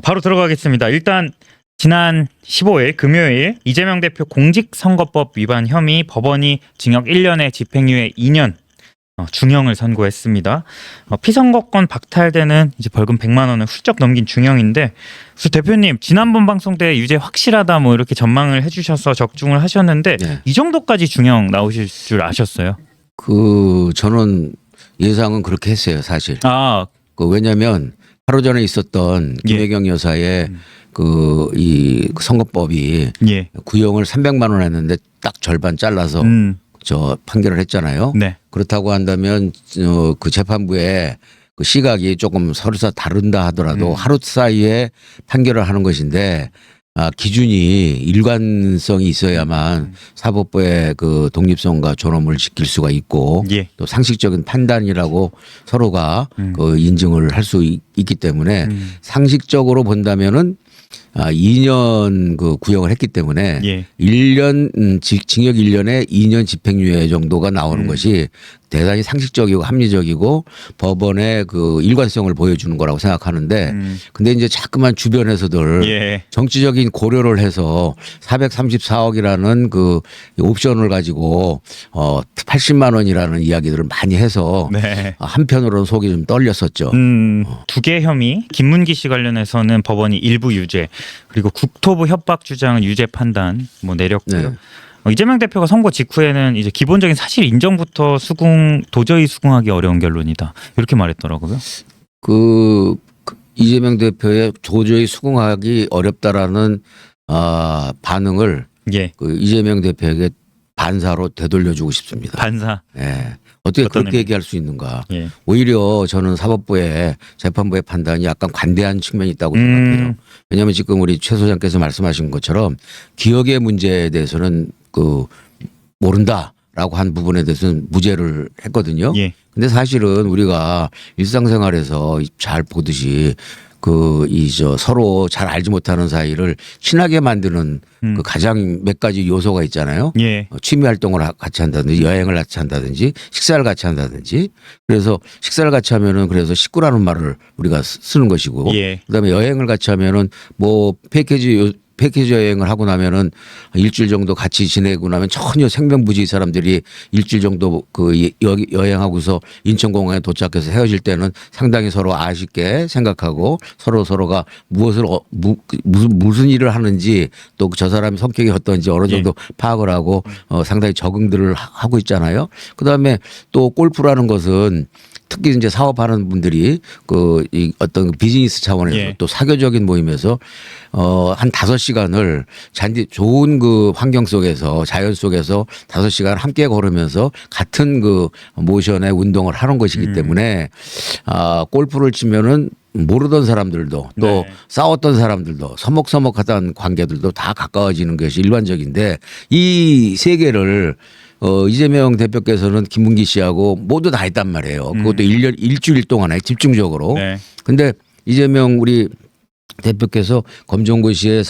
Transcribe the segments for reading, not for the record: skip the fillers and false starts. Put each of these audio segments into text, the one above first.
바로 들어가겠습니다. 일단 지난 15일 금요일 이재명 대표 공직선거법 위반 혐의 법원이 징역 1년에 집행유예 2년 중형을 선고했습니다. 피선거권 박탈되는 이제 벌금 100만 원을 훌쩍 넘긴 중형인데, 그래서 대표님 지난번 방송 때 유죄 확실하다 뭐 이렇게 전망을 해주셔서 적중을 하셨는데 네. 이 정도까지 중형 나오실 줄 아셨어요? 저는 예상은 그렇게 했어요, 사실. 아, 왜냐하면 하루 전에 있었던 예. 김혜경 여사의 이 선거법이 예. 구형을 300만 원 했는데 딱 절반 잘라서 저 판결을 했잖아요. 네. 그렇다고 한다면 그 재판부의 그 시각이 조금 서로 다른다 하더라도 하루 사이에 판결을 하는 것인데, 기준이 일관성이 있어야만 사법부의 그 독립성과 존엄을 지킬 수가 있고, 예. 또 상식적인 판단이라고 서로가 그 인증을 할 수 있기 때문에 상식적으로 본다면은 2년 그 구형을 했기 때문에 예. 1년 징역 1년에 2년 집행유예 정도가 나오는 것이 대단히 상식적이고 합리적이고 법원의 그 일관성을 보여주는 거라고 생각하는데, 근데 이제 자꾸만 주변에서들 예. 정치적인 고려를 해서 434억이라는 그 옵션을 가지고 80만 원이라는 이야기들을 많이 해서 네. 한편으로는 속이 좀 떨렸었죠. 두 개 혐의, 김문기 씨 관련해서는 법원이 일부 유죄, 그리고 국토부 협박 주장은 유죄 판단 뭐 내렸고요. 네. 이재명 대표가 선거 직후에는 이제 기본적인 사실 인정부터 도저히 수긍하기 어려운 결론이다, 이렇게 말했더라고요. 이재명 대표의 도저히 수긍하기 어렵다라는 반응을 예. 이재명 대표에게 반사로 되돌려주고 싶습니다. 반사. 예. 어떻게 어떤 그렇게 의미? 얘기할 수 있는가? 예. 오히려 저는 사법부의 재판부의 판단이 약간 관대한 측면이 있다고 생각해요. 왜냐하면 지금 우리 최 소장께서 말씀하신 것처럼 기억의 문제에 대해서는 모른다라고 한 부분에 대해서는 무죄를 했거든요. 예. 근데 사실은 우리가 일상생활에서 잘 보듯이 서로 잘 알지 못하는 사이를 친하게 만드는 그 가장 몇 가지 요소가 있잖아요. 예. 취미 활동을 같이 한다든지 여행을 같이 한다든지 식사를 같이 한다든지. 그래서 식사를 같이 하면은 그래서 식구라는 말을 우리가 쓰는 것이고, 예. 그다음에 여행을 같이 하면은 뭐 패키지 여행을 하고 나면은 일주일 정도 같이 지내고 나면 전혀 생명부지 사람들이 일주일 정도 여행하고서 인천공항에 도착해서 헤어질 때는 상당히 서로 아쉽게 생각하고 서로가 무슨 일을 하는지 또 저 사람의 성격이 어떤지 어느 정도 파악을 하고 상당히 적응들을 하고 있잖아요. 그다음에 또 골프라는 것은 특히 이제 사업하는 분들이 이 어떤 비즈니스 차원에서 예. 또 사교적인 모임에서 한 5시간을 좋은 그 환경 속에서 자연 속에서 5시간 함께 걸으면서 같은 그 모션의 운동을 하는 것이기 때문에 골프를 치면은 모르던 사람들도 또 네. 싸웠던 사람들도 서먹서먹하던 관계들도 다 가까워지는 것이 일반적인데, 이 세계를 이재명 대표께서는 김문기 씨하고 모두 다 했단 말이에요. 그것도 일주일 동안에 집중적으로. 네. 근데 이재명 우리 대표께서 검정고시에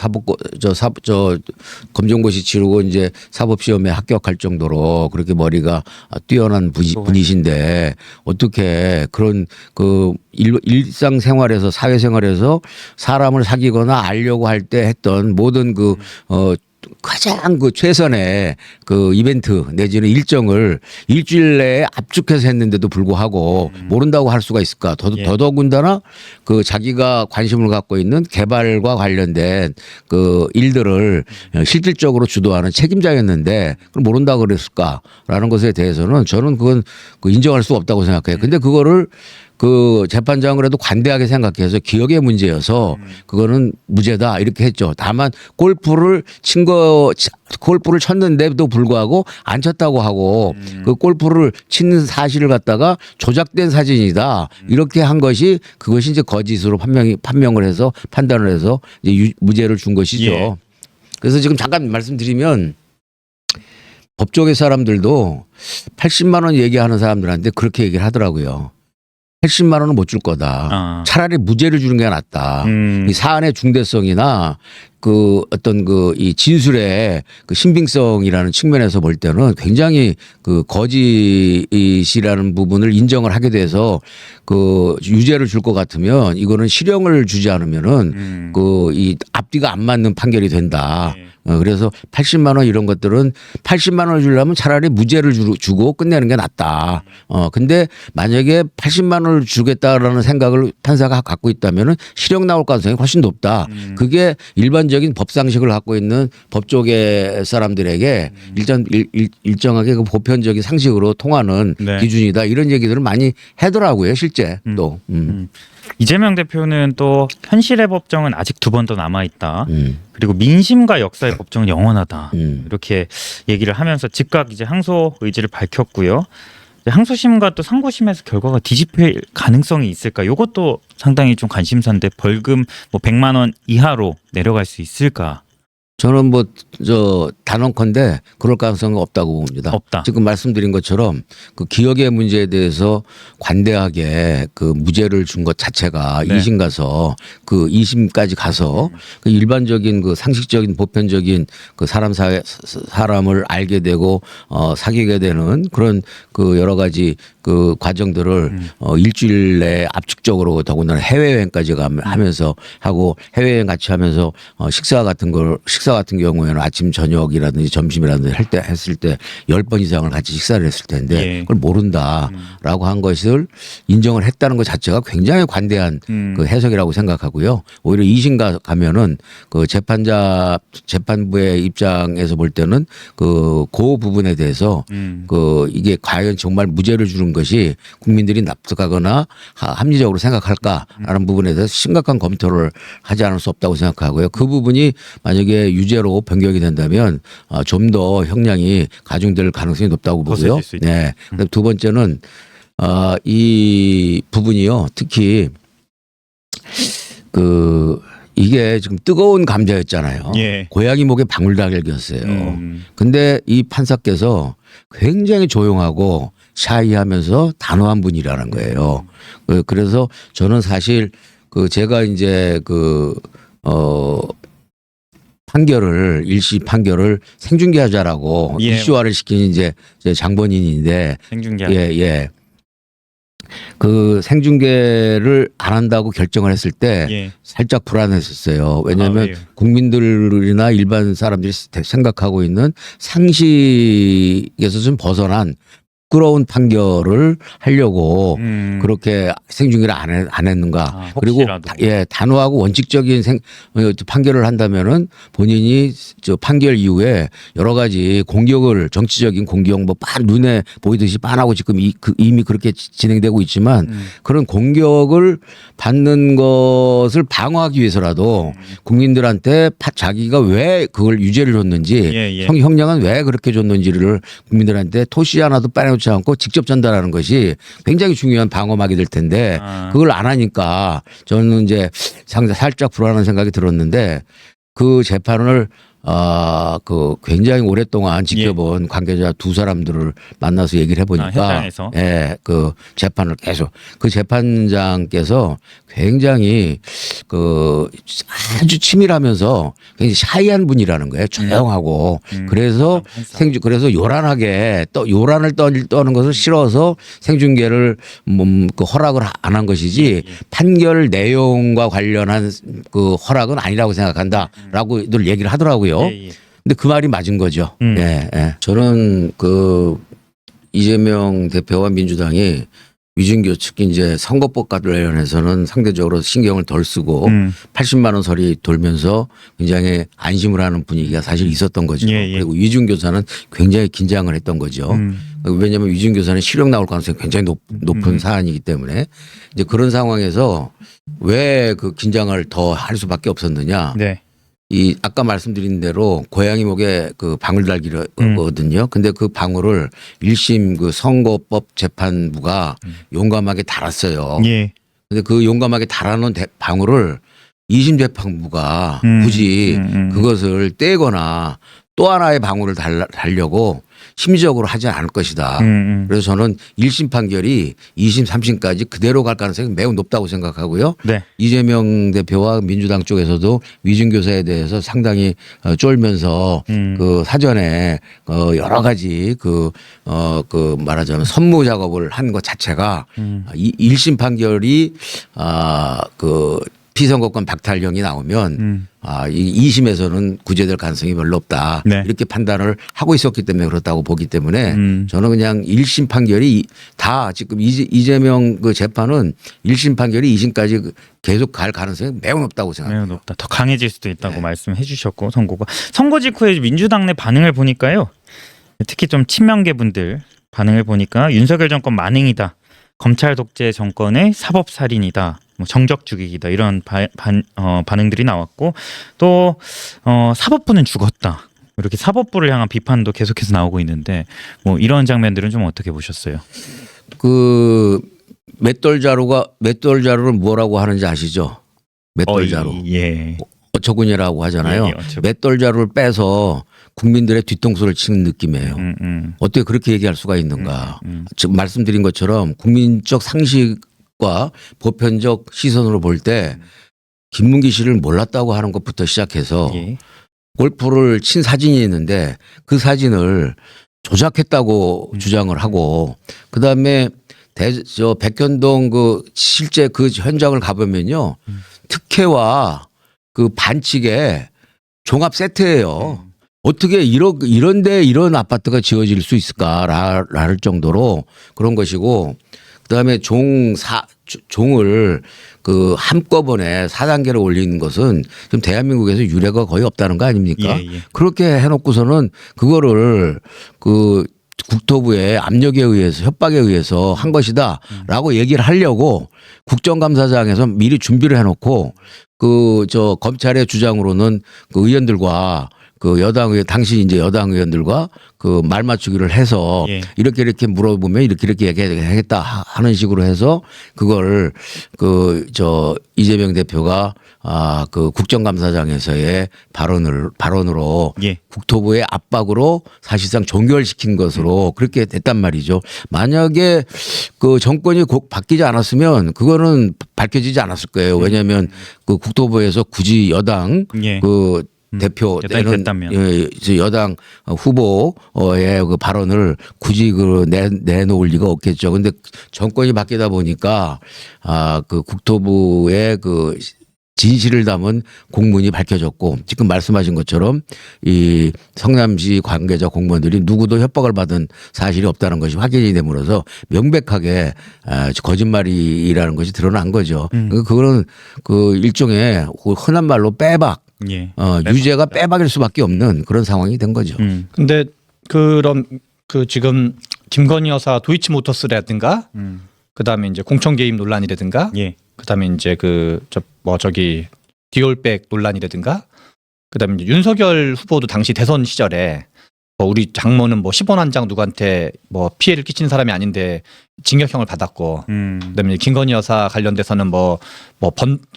검정고시 치르고 이제 사법시험에 합격할 정도로 그렇게 머리가 뛰어난 분이신데, 어떻게 그런 일상생활에서 사회생활에서 사람을 사귀거나 알려고 할 때 했던 모든 가장 최선의 이벤트 내지는 일정을 일주일 내에 압축해서 했는데도 불구하고 모른다고 할 수가 있을까? 더더군다나 자기가 관심을 갖고 있는 개발과 관련된 일들을 실질적으로 주도하는 책임자였는데 그걸 모른다고 그랬을까라는 것에 대해서는 저는 그건 인정할 수 없다고 생각해요. 근데 그거를 재판장은 그래도 관대하게 생각해서 기억의 문제여서 그거는 무죄다 이렇게 했죠. 다만 골프를 쳤는데도 불구하고 안 쳤다고 하고 그 골프를 친 사실을 갖다가 조작된 사진이다 이렇게 한 것이, 그것이 이제 거짓으로 판명을 해서 판단을 해서 이제 무죄를 준 것이죠. 예. 그래서 지금 잠깐 말씀드리면, 법조계 사람들도 80만 원 얘기하는 사람들한테 그렇게 얘기를 하더라고요. 80만 원은 못 줄 거다. 차라리 무죄를 주는 게 낫다. 이 사안의 중대성이나 그 어떤 그 이 진술의 그 신빙성이라는 측면에서 볼 때는 굉장히 그 거짓이라는 부분을 인정을 하게 돼서 그 유죄를 줄 것 같으면 이거는 실형을 주지 않으면은 그 이 앞뒤가 안 맞는 판결이 된다. 네. 그래서 80만 원 이런 것들은 80만 원을 주려면 차라리 무죄를 주고 끝내는 게 낫다. 근데 만약에 80만 원을 주겠다라는 생각을 판사가 갖고 있다면은 실형 나올 가능성이 훨씬 높다. 그게 일반적인 법상식을 갖고 있는 법조계 사람들에게 일정하게 그 보편적인 상식으로 통하는 네. 기준이다. 이런 얘기들을 많이 하더라고요, 실제 또. 이재명 대표는 또 현실의 법정은 아직 두 번 더 남아 있다. 음. 그리고 민심과 역사의 법정은 영원하다. 음. 이렇게 얘기를 하면서 즉각 이제 항소 의지를 밝혔고요. 이제 항소심과 또 상고심에서 결과가 뒤집힐 가능성이 있을까? 이것도 상당히 좀 관심사인데 벌금 뭐 100만 원 이하로 내려갈 수 있을까? 저는 뭐 저 단언컨대 그럴 가능성은 없다고 봅니다. 없다. 지금 말씀드린 것처럼 그 기억의 문제에 대해서 관대하게 그 무죄를 준 것 자체가 네. 2심 가서 그 2심까지 가서 그 일반적인 그 상식적인 보편적인 그 사람을 알게 되고 사귀게 되는 그런 그 여러 가지 그 과정들을 일주일 내에 압축적으로 더군다나 해외여행까지 하면서 하고 해외여행 같이 하면서 식사 같은 경우에는 아침 저녁이라든지 점심이라든지 했을 때 10번 이상을 같이 식사를 했을 텐데 예. 그걸 모른다라고 한 것을 인정을 했다는 것 자체가 굉장히 관대한 그 해석이라고 생각하고요. 오히려 2심 가면은 그 재판부의 입장에서 볼 때는 그 부분에 대해서 그 이게 과연 정말 무죄를 주는 것이 국민들이 납득하거나 합리적으로 생각할까라는 부분에 대해서 심각한 검토를 하지 않을 수 없다고 생각하고요. 그 부분이 만약에 유죄로 변경이 된다면 좀 더 형량이 가중될 가능성이 높다고 더 보고요. 세질 수 있다. 네. 그다음 두 번째는 이 부분이요. 특히 그 이게 지금 뜨거운 감자였잖아요. 예. 고양이 목에 방울달걀이었어요. 근데 이 판사께서 굉장히 조용하고 샤이하면서 단호한 분이라는 거예요. 그래서 저는 사실 그 제가 이제 판결을 일시 판결을 생중계하자라고 예. 이슈화를 시킨 이제 장본인인데 생중계. 예. 그 생중계를 안 한다고 결정을 했을 때 예. 살짝 불안했었어요. 왜냐하면 왜요? 국민들이나 일반 사람들이 생각하고 있는 상식에서 좀 벗어난 부끄러운 판결을 하려고 그렇게 생중계를 안 했는가. 그리고 혹시라도. 단호하고 원칙적인 판결을 한다면은 본인이 저 판결 이후에 여러 가지 정치적인 공격 뭐 눈에 보이듯이 빤하고 지금 이미 그렇게 진행되고 있지만 그런 공격을 받는 것을 방어하기 위해서라도 국민들한테 자기가 왜 그걸 유죄를 줬는지 형량은 왜 그렇게 줬는지를 국민들한테 토시 하나도 빠내놓지 않고 직접 전달하는 것이 굉장히 중요한 방어막이 될 텐데 그걸 안 하니까 저는 이제 살짝 불안한 생각이 들었는데 그 재판을 그 굉장히 오랫동안 지켜본 관계자 두 사람들을 만나서 얘기를 해보니까 현장에서? 그 재판을 계속 그 재판장께서 굉장히 그 아주 치밀하면서 굉장히 샤이한 분이라는 거예요. 조용하고 그래서 그래서 요란하게 요란을 떠는 것을 싫어서 생중계를 그 허락을 안 한 것이지 판결 내용과 관련한 그 허락은 아니라고 생각한다라고 늘 얘기를 하더라고요. 근데 그 말이 맞은 거죠. 저는 그 이재명 대표와 민주당이 위준교 특히 이제 선거법 관련해서는 상대적으로 신경을 덜 쓰고 80만 원 설이 돌면서 굉장히 안심을 하는 분위기가 사실 있었던 거죠. 그리고 위준교사는 굉장히 긴장을 했던 거죠. 왜냐하면 위준교사는 실형 나올 가능성이 굉장히 높은 사안이기 때문에 이제 그런 상황에서 왜 그 긴장을 더 할 수밖에 없었느냐. 네. 이 아까 말씀드린 대로 고양이 목에 그 방울 달기거든요. 근데 그 방울을 1심 그 선거법 재판부가 용감하게 달았어요. 예. 근데 그 용감하게 달아놓은 방울을 2심 재판부가 굳이 그것을 떼거나 또 하나의 방울을 달려고 심리적으로 하지 않을 것이다. 그래서 저는 1심 판결이 2심, 3심까지 그대로 갈 가능성이 매우 높다고 생각하고요. 네. 이재명 대표와 민주당 쪽에서도 위증교사에 대해서 상당히 쫄면서 그 사전에 여러 가지 그 말하자면 선무 작업을 한 것 자체가 이 1심 판결이 그 피선거권 박탈령이 나오면 이 2심에서는 구제될 가능성이 별로 없다. 네. 이렇게 판단을 하고 있었기 때문에 그렇다고 보기 때문에 저는 그냥 1심 판결이 다 지금 이재명 그 재판은 1심 판결이 2심까지 계속 갈 가능성이 매우 높다고 생각합니다. 매우 높다. 더 강해질 수도 있다고 말씀해 주셨고 선고가 선거 직후에 민주당 내 반응을 보니까요. 특히 좀 친명계 분들 반응을 보니까 윤석열 정권 만행이다. 검찰 독재 정권의 사법 살인이다. 뭐 정적 죽이기다. 이런 반응들이 나왔고 또 사법부는 죽었다. 이렇게 사법부를 향한 비판도 계속해서 나오고 있는데 뭐 이런 장면들은 좀 어떻게 보셨어요? 그 맷돌 자루를 뭐라고 하는지 아시죠? 맷돌 자루. 예. 어처구니라고 하잖아요. 예, 어처구니. 맷돌 자루를 빼서 국민들의 뒤통수를 치는 느낌이에요. 어떻게 그렇게 얘기할 수가 있는가? 지금 말씀드린 것처럼 국민적 상식과 보편적 시선으로 볼 때 김문기 씨를 몰랐다고 하는 것부터 시작해서 예. 골프를 친 사진이 있는데 그 사진을 조작했다고 주장을 하고 그다음에 저 백현동 그 실제 그 현장을 가보면요 특혜와 그 반칙에 종합 세트예요. 어떻게 이런데 이런 아파트가 지어질 수 있을까라를 정도로 그런 것이고 그다음에 종을 그 한꺼번에 4단계로 올리는 것은 좀 대한민국에서 유례가 거의 없다는 거 아닙니까? 예. 그렇게 해놓고서는 그거를 그 국토부의 압력에 의해서 협박에 의해서 한 것이다라고 얘기를 하려고 국정감사장에서 미리 준비를 해놓고 그 저 검찰의 주장으로는 그 의원들과 그 여당 의원 당시 이제 여당 의원들과 그 말 맞추기를 해서 예. 이렇게 물어보면 이렇게 얘기하겠다 하는 식으로 해서 그걸 그 저 이재명 대표가 그 국정감사장에서의 발언으로 예. 국토부의 압박으로 사실상 종결시킨 것으로 그렇게 됐단 말이죠. 만약에 그 정권이 곧 바뀌지 않았으면 그거는 밝혀지지 않았을 거예요. 왜냐하면 그 국토부에서 굳이 여당 예. 그 대표 여당이 됐다면. 여당 후보의 그 발언을 굳이 그 내놓을 리가 없겠죠. 근데 정권이 바뀌다 보니까 그 국토부의 그 진실을 담은 공문이 밝혀졌고 지금 말씀하신 것처럼 이 성남시 관계자 공무원들이 누구도 협박을 받은 사실이 없다는 것이 확인이 됨으로써 명백하게 거짓말이라는 것이 드러난 거죠. 그거는 그 일종의 흔한 말로 빼박. 예. 유죄가 빼박일 수밖에 없는 그런 상황이 된 거죠. 근데 그런 그 지금 김건희 여사 도이치모터스라든가 그다음에 이제 공천 개입 논란이라든가 예. 그다음에 이제 저기 디올백 논란이라든가 그다음에 이제 윤석열 후보도 당시 대선 시절에 우리 장모는 뭐 10원 한 장 누구한테 뭐 피해를 끼친 사람이 아닌데 징역형을 받았고 그다음에 김건희 여사 관련돼서는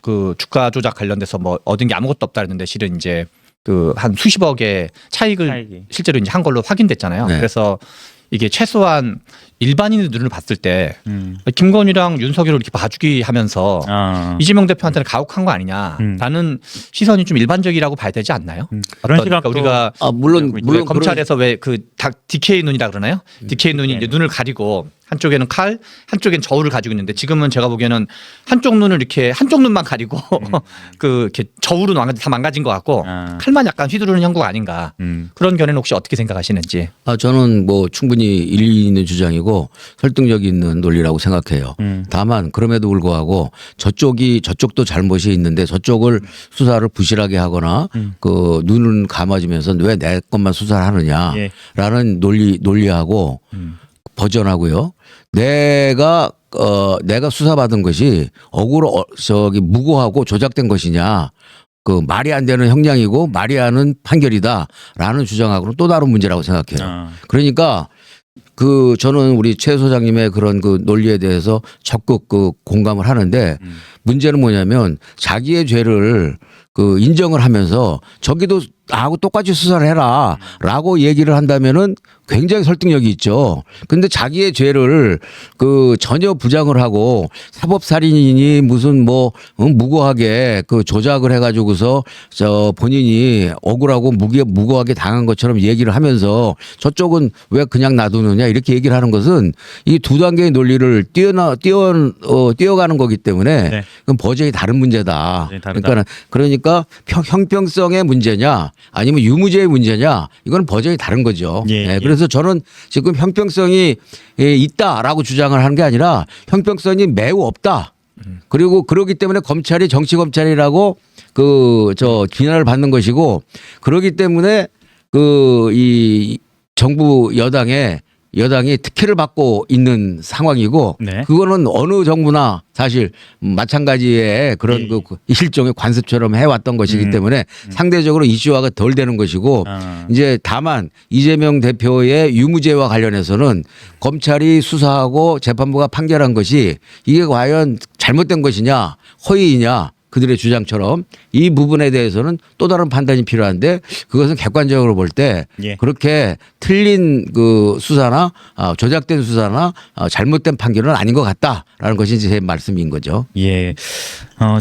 그 주가 조작 관련돼서 뭐 얻은 게 아무것도 없다 그랬는데 실은 이제 그 한 수십억의 차익을 실제로 이제 한 걸로 확인됐잖아요. 네. 그래서 이게 최소한 일반인의 눈을 봤을 때 김건희랑 윤석열을 이렇게 봐주기 하면서 이재명 대표한테는 가혹한 거 아니냐라는 시선이 좀 일반적이라고 봐야 되지 않나요? 그런 그러니까 시각도 우리가 물론 검찰에서 왜 그 DK 눈이라 그러나요? DK 눈이 이제 눈을 가리고 한쪽에는 칼, 한쪽엔 저울을 가지고 있는데 지금은 제가 보기에는 한쪽 눈을 이렇게 한쪽 눈만 가리고 그 이렇게 저울은 다 망가진 것 같고 칼만 약간 휘두르는 형국 아닌가 그런 견해는 혹시 어떻게 생각하시는지? 저는 뭐 충분히 일리 있는 주장이고 설득력 있는 논리라고 생각해요. 다만 그럼에도 불구하고 저쪽도 잘못이 있는데 저쪽을 수사를 부실하게 하거나 그 눈을 감아주면서 왜 내 것만 수사를 하느냐라는 논리하고 버전하고요. 내가 수사받은 것이 무고하고 조작된 것이냐. 그 말이 안 되는 형량이고 말이 안 되는 판결이다라는 주장하고는 또 다른 문제라고 생각해요. 그러니까 저는 우리 최 소장님의 그런 그 논리에 대해서 적극 그 공감을 하는데 문제는 뭐냐면 자기의 죄를 그 인정을 하면서 저기도 나하고 똑같이 수사를 해라라고 얘기를 한다면은 굉장히 설득력이 있죠. 근데 자기의 죄를 그 전혀 부정을 하고 사법살인이니 무슨 뭐 무고하게 그 조작을 해가지고서 저 본인이 억울하고 무고하게 당한 것처럼 얘기를 하면서 저쪽은 왜 그냥 놔두느냐 이렇게 얘기를 하는 것은 이 두 단계의 논리를 뛰어가는 거기 때문에 네. 그건 버전이 다른 문제다. 네, 다르다. 그러니까 형평성의 문제냐 아니면 유무죄의 문제냐 이건 버전이 다른 거죠. 예, 예. 그래서 저는 지금 형평성이 있다라고 주장을 하는 게 아니라 형평성이 매우 없다. 그리고 그러기 때문에 검찰이 정치 검찰이라고 그 저 비난을 받는 것이고 그러기 때문에 그 이 정부 여당이 특혜를 받고 있는 상황이고 네. 그거는 어느 정부나 사실 마찬가지의 그런 예. 그 일종의 관습처럼 해왔던 것이기 때문에 상대적으로 이슈화가 덜 되는 것이고 이제 다만 이재명 대표의 유무죄와 관련해서는 검찰이 수사하고 재판부가 판결한 것이 이게 과연 잘못된 것이냐 허위이냐 그들의 주장처럼 이 부분에 대해서는 또 다른 판단이 필요한데 그것은 객관적으로 볼 때 예. 그렇게 틀린 그 수사나 조작된 수사나 잘못된 판결은 아닌 것 같다라는 것이 제 말씀인 거죠. 예.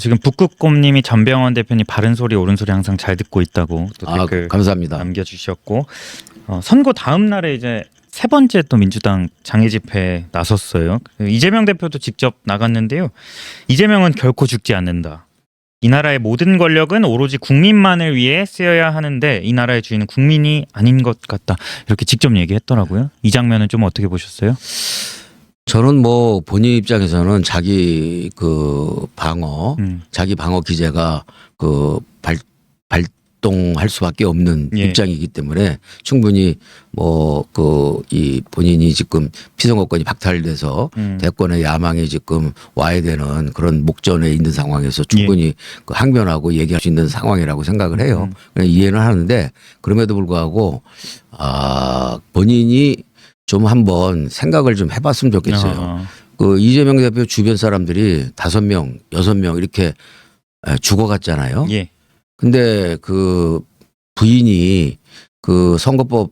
지금 북극곰님이 전병헌 대표님 바른 소리 옳은 소리 항상 잘 듣고 있다고 또 댓글 감사합니다. 남겨주셨고 선거 다음 날에 이제 세 번째 또 민주당 장애 집회에 나섰어요. 이재명 대표도 직접 나갔는데요. 이재명은 결코 죽지 않는다. 이 나라의 모든 권력은 오로지 국민만을 위해 쓰여야 하는데 이 나라의 주인은 국민이 아닌 것 같다. 이렇게 직접 얘기했더라고요. 이 장면은 좀 어떻게 보셨어요? 저는 뭐 본인 입장에서는 자기 그 자기 방어 기제가 그 발동할 수밖에 없는 예. 입장이기 때문에 충분히 뭐 그 이 본인이 지금 피선거권이 박탈돼서 대권의 야망이 지금 와야 되는 그런 목전에 있는 상황에서 충분히 그 항변하고 얘기할 수 있는 상황이라고 생각을 해요. 그냥 이해는 하는데 그럼에도 불구하고 본인이 좀 한번 생각을 좀 해봤으면 좋겠어요. 그 이재명 대표 주변 사람들이 5명, 6명 이렇게 죽어갔잖아요. 예. 근데 그 부인이 그 선거법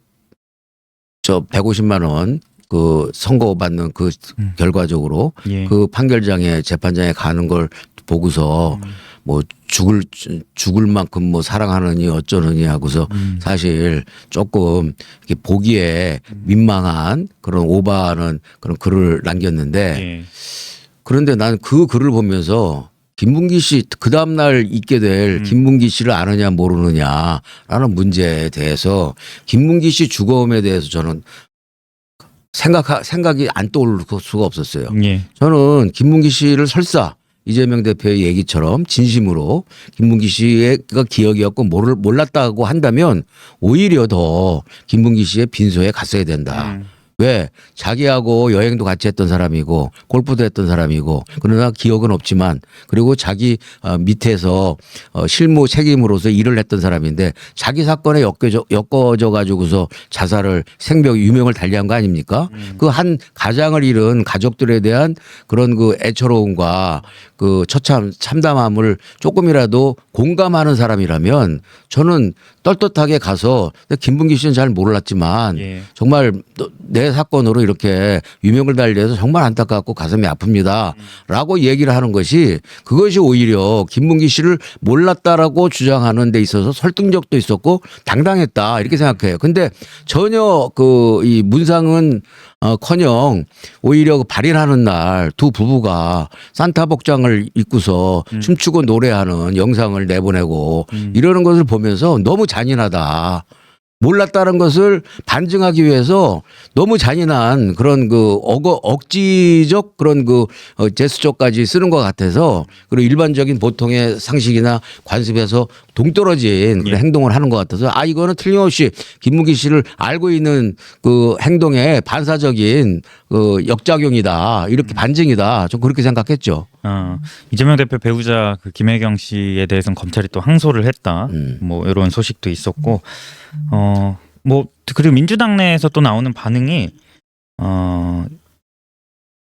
저 150만 원 그 선고 받는 그 결과적으로 예. 그 판결장에 재판장에 가는 걸 보고서 뭐 죽을 만큼 뭐 사랑하느니 어쩌느니 하고서 사실 조금 이렇게 보기에 민망한 그런 오바하는 그런 글을 남겼는데 예. 그런데 난 그 글을 보면서 김문기 씨 그 다음날 있게 될 김문기 씨를 아느냐 모르느냐라는 문제에 대해서 김문기 씨 죽음에 대해서 저는 생각이 안 떠오를 수가 없었어요. 예. 저는 김문기 씨를 설사 이재명 대표의 얘기처럼 진심으로 김문기 씨가 기억이었고 몰랐다고 한다면 오히려 더 김문기 씨의 빈소에 갔어야 된다. 왜? 자기하고 여행도 같이 했던 사람이고 골프도 했던 사람이고 그러나 기억은 없지만 그리고 자기 밑에서 실무 책임으로서 일을 했던 사람인데 자기 사건에 엮어져 가지고서 자살을 유명을 달리한 거 아닙니까? 그 한 가장을 잃은 가족들에 대한 그런 그 애처로움과 그 참담함을 조금이라도 공감하는 사람이라면 저는 떨떳하게 가서 김문기 씨는 잘 몰랐지만 예. 정말 내 사건으로 이렇게 유명을 달리해서 정말 안타깝고 가슴이 아픕니다. 라고 얘기를 하는 것이 그것이 오히려 김문기 씨를 몰랐다라고 주장하는 데 있어서 설득력도 있었고 당당했다 이렇게 생각해요. 근데 전혀 그 이 문상은 커녕 오히려 그 발인하는 날 두 부부가 산타 복장을 입고서 춤추고 노래하는 영상을 내보내고 이러는 것을 보면서 너무 잔인하다. 몰랐다는 것을 반증하기 위해서 너무 잔인한 그런 그 억지적 그런 그 제스처까지 쓰는 것 같아서 그리고 일반적인 보통의 상식이나 관습에서 동떨어진 그런 행동을 하는 것 같아서 이거는 틀림없이 김문기 씨를 알고 있는 그 행동의 반사적인 그 역작용이다 이렇게 반증이다 좀 그렇게 생각했죠. 이재명 대표 배우자 그 김혜경 씨에 대해서는 검찰이 또 항소를 했다. 뭐 이런 소식도 있었고, 뭐 그리고 민주당 내에서 또 나오는 반응이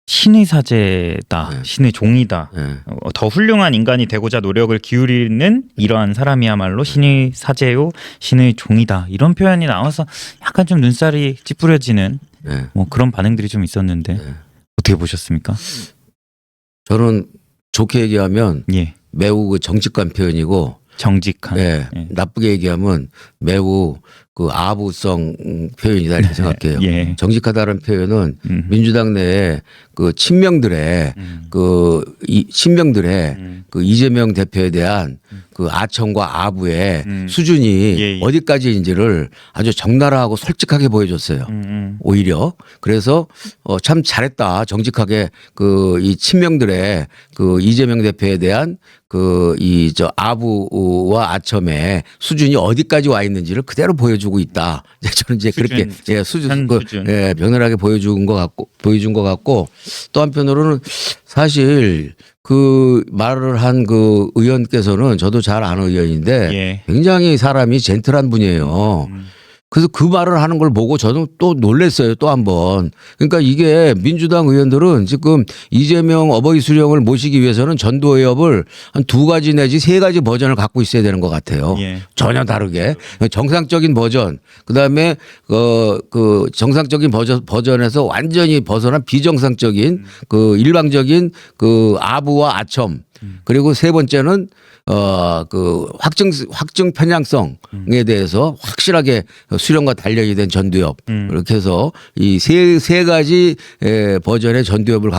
신의 사제다, 네. 신의 종이다. 예. 더 훌륭한 인간이 되고자 노력을 기울이는 이러한 사람이야말로 신의 사제요, 신의 종이다. 이런 표현이 나와서 약간 좀 눈살이 찌푸려지는 예. 뭐 그런 반응들이 좀 있었는데 네. 어떻게 보셨습니까? 저는 좋게 얘기하면 예, 매우 그 정직한 표현이고, 정직한. 예. 예. 나쁘게 얘기하면 매우 그 아부성 표현이다 이렇게 생각해요. 예. 정직하다는 표현은 음. 민주당 내에 그 친명들의 음. 친명들의 음. 그 이재명 대표에 대한 그 아청과 아부의 음. 수준이 예, 예. 어디까지인지를 아주 적나라하고 솔직하게 보여줬어요. 오히려 그래서 참 잘했다, 정직하게 그 이 친명들의 그 이재명 대표에 대한 그 이 저 아부와 아첨의 수준이 어디까지 와 있는지를 그대로 보여주고 있다. 저는 이제 수준, 그렇게 예, 수준 현 그 수준. 예, 격렬하게 보여준 것 같고 또 한편으로는 사실 그 말을 한 그 의원께서는 저도 잘 아는 의원인데 예. 굉장히 사람이 젠틀한 분이에요. 그래서 그 말을 하는 걸 보고 저는 또 놀랐어요. 또 한 번. 그러니까 이게 민주당 의원들은 지금 이재명 어버이 수령을 모시기 위해서는 전도회협을 한 2가지 내지 3가지 버전을 갖고 있어야 되는 것 같아요. 예. 전혀 다르게. 정상적인 버전, 그다음에 그 정상적인 버전에서 완전히 벗어난 비정상적인 그 일방적인 그 아부와 아첨, 그리고 세 번째는 그 확증 편향성에 대해서 확실하게 수령과 단련이 된 전두엽, 이렇게 해서 이 세 가지 버전의 전두엽을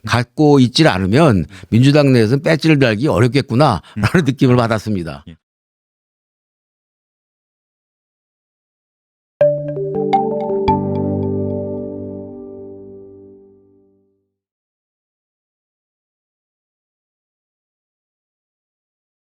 갖고 있질 않으면 민주당 내에서는 배지를 달기 어렵겠구나라는 느낌을 받았습니다.